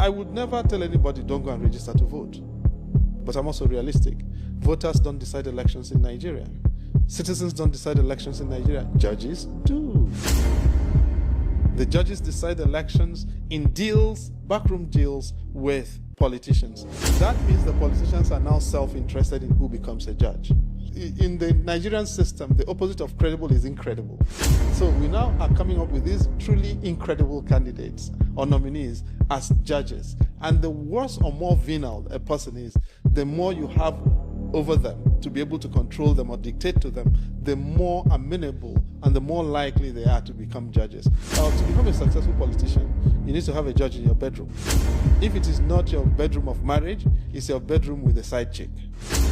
I would never tell anybody don't go and register to vote. But I'm also realistic. Voters don't decide elections in Nigeria. Citizens don't decide elections in Nigeria. Judges do. The judges decide elections in deals, backroom deals with politicians. That means the politicians are now self-interested in who becomes a judge. In the Nigerian system, the opposite of credible is incredible. So we now are coming up with these truly incredible candidates or nominees as judges. And the worse or more venal a person is, the more you have over them to be able to control them or dictate to them, the more amenable and the more likely they are to become judges. To become a successful politician, you need to have a judge in your bedroom. If it is not your bedroom of marriage, it's your bedroom with a side chick.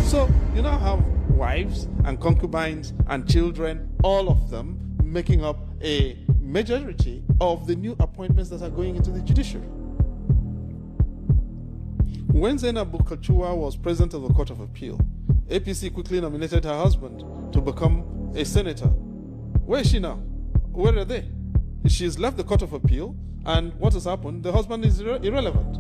So you now have wives and concubines and children, all of them making up a majority of the new appointments that are going into the judiciary. When Zainab Bukachua was president of the Court of Appeal, APC quickly nominated her husband to become a senator. Where is she now? Where are they? She's left the Court of Appeal, and what has happened? The husband is irrelevant.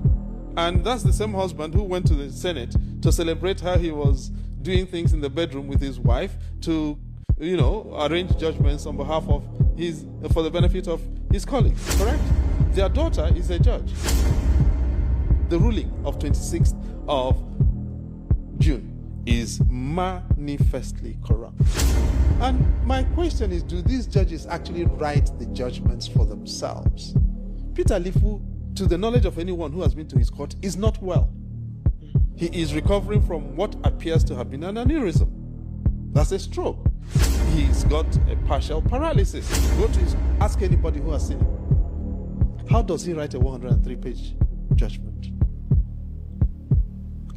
And that's the same husband who went to the Senate to celebrate how he was doing things in the bedroom with his wife to, arrange judgments on behalf of for the benefit of his colleagues, correct? Their daughter is a judge. The ruling of 26th of June is manifestly corrupt. And my question is, do these judges actually write the judgments for themselves? Peter Lifu, to the knowledge of anyone who has been to his court, is not well. He is recovering from what appears to have been an aneurysm. That's a stroke. He's got a partial paralysis. Ask anybody who has seen him. How does he write a 103-page judgment?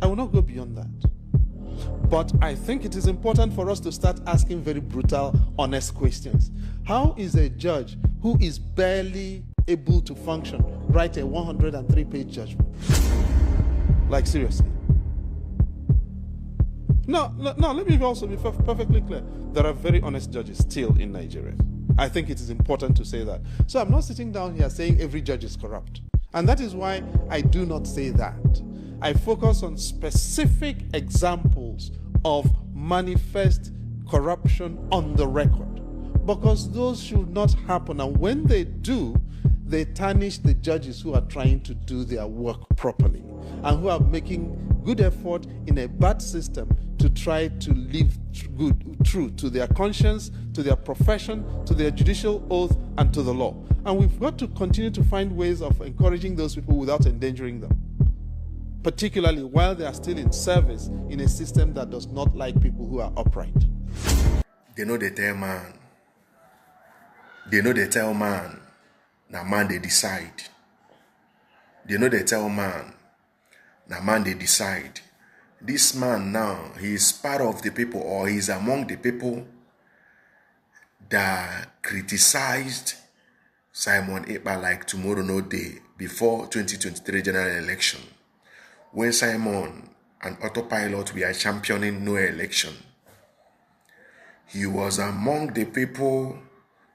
I will not go beyond that. But I think it is important for us to start asking very brutal, honest questions. How is a judge who is barely able to function write a 103-page judgment? Like, seriously. No, let me also be perfectly clear. There are very honest judges still in Nigeria. I think it is important to say that. So I'm not sitting down here saying every judge is corrupt. And that is why I do not say that. I focus on specific examples of manifest corruption on the record, because those should not happen. And when they do, they tarnish the judges who are trying to do their work properly and who are making good effort in a bad system to try to live true to their conscience, to their profession, to their judicial oath, and to the law. And we've got to continue to find ways of encouraging those people without endangering them, particularly while they are still in service in a system that does not like people who are upright. They know they tell man. They know they tell man. Now man they decide. They know they tell man. Now man they decide. This man now, he is part of the people, or he is among the people that criticized Simon Ekpa like tomorrow no day before 2023 general election. When Simon and Autopilot were championing no election, he was among the people,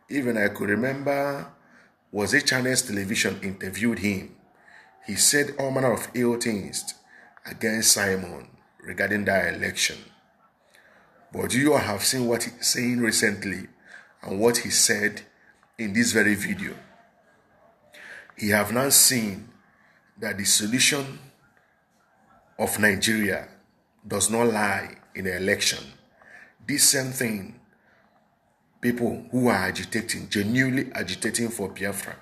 even I could remember, was a Chinese television interviewed him. He said all manner of ill things against Simon regarding that election. But you all have seen what he's saying recently and what he said in this very video. He have now seen that the solution of Nigeria does not lie in the election. This same thing, people who are agitating, genuinely agitating for Biafra,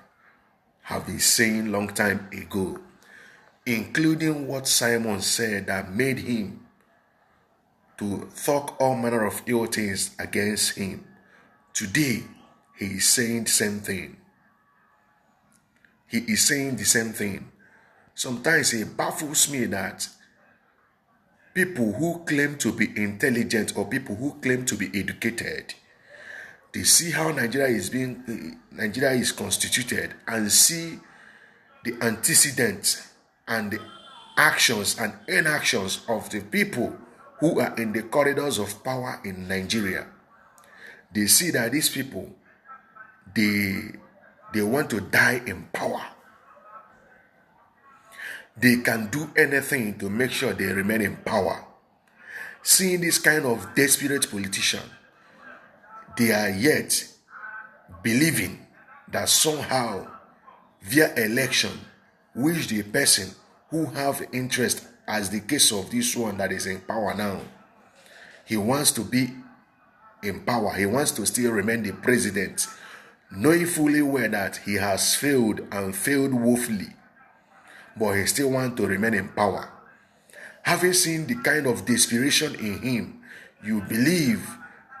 have been saying long time ago, including what Simon said that made him to talk all manner of ill things against him. Today, he is saying the same thing. He is saying the same thing. Sometimes it baffles me that people who claim to be intelligent or people who claim to be educated, they see how Nigeria is constituted and see the antecedents and the actions and inactions of the people who are in the corridors of power in Nigeria. They see that these people, they want to die in power. they can do anything to make sure they remain in power. Seeing this kind of desperate politician, they are yet believing that somehow via election, which the person who have interest, as the case of this one that is in power now, he wants to be in power, he wants to still remain the president, knowing fully well that he has failed and failed woefully, but he still wants to remain in power. Having seen the kind of desperation in him, you believe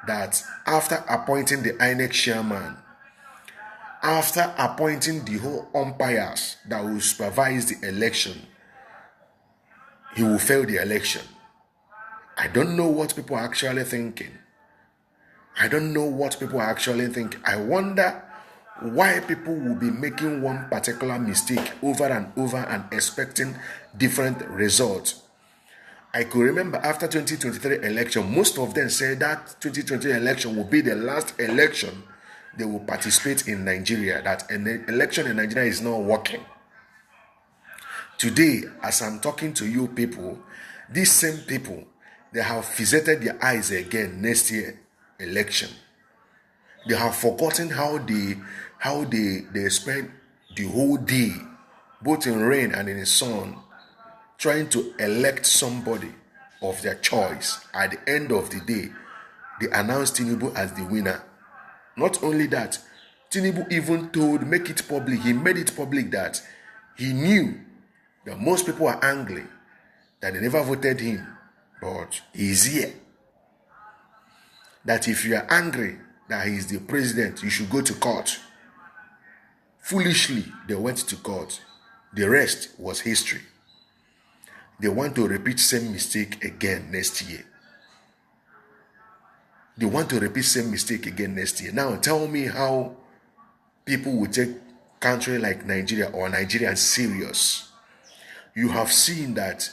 that after appointing the INEC chairman, after appointing the whole umpires that will supervise the election, he will fail the election. I don't know what people are actually thinking. I wonder why people will be making one particular mistake over and over and expecting different results. I could remember after 2023 election, most of them said that 2020 election will be the last election they will participate in Nigeria, that an election in Nigeria is not working. Today, as I'm talking to you people, these same people, they have visited their eyes again next year election. They have forgotten how they spent the whole day, both in rain and in the sun, trying to elect somebody of their choice. At the end of the day, they announced Tinubu as the winner. Not only that, Tinubu even made it public that he knew that most people are angry, that they never voted him, but he is here. That if you are angry that he is the president, you should go to court. Foolishly, they went to court. The rest was history. They want to repeat same mistake again next year. Now tell me how people will take country like Nigeria or Nigerians serious. You have seen that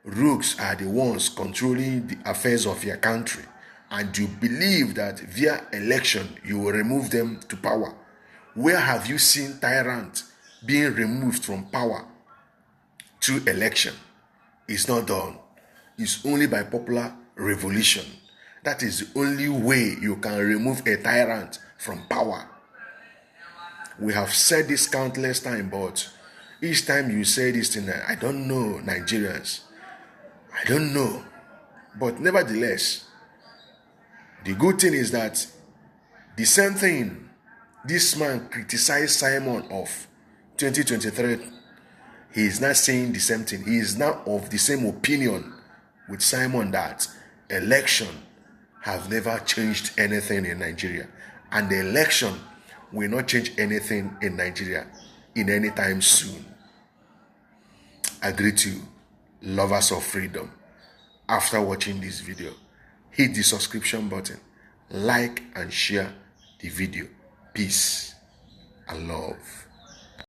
rogues are the ones controlling the affairs of your country, and you believe that via election you will remove them to power. Where have you seen tyrants being removed from power through election? It's not done. It's only by popular revolution. That is the only way you can remove a tyrant from power. We have said this countless times, but each time you say this thing, I don't know, Nigerians. I don't know. But nevertheless, the good thing is that the same thing this man criticized Simon of 2023, he is not saying the same thing. He is now of the same opinion with Simon that election have never changed anything in Nigeria. And the election will not change anything in Nigeria in any time soon. I greet you, lovers of freedom. After watching this video, hit the subscription button, like and share the video. Peace and love.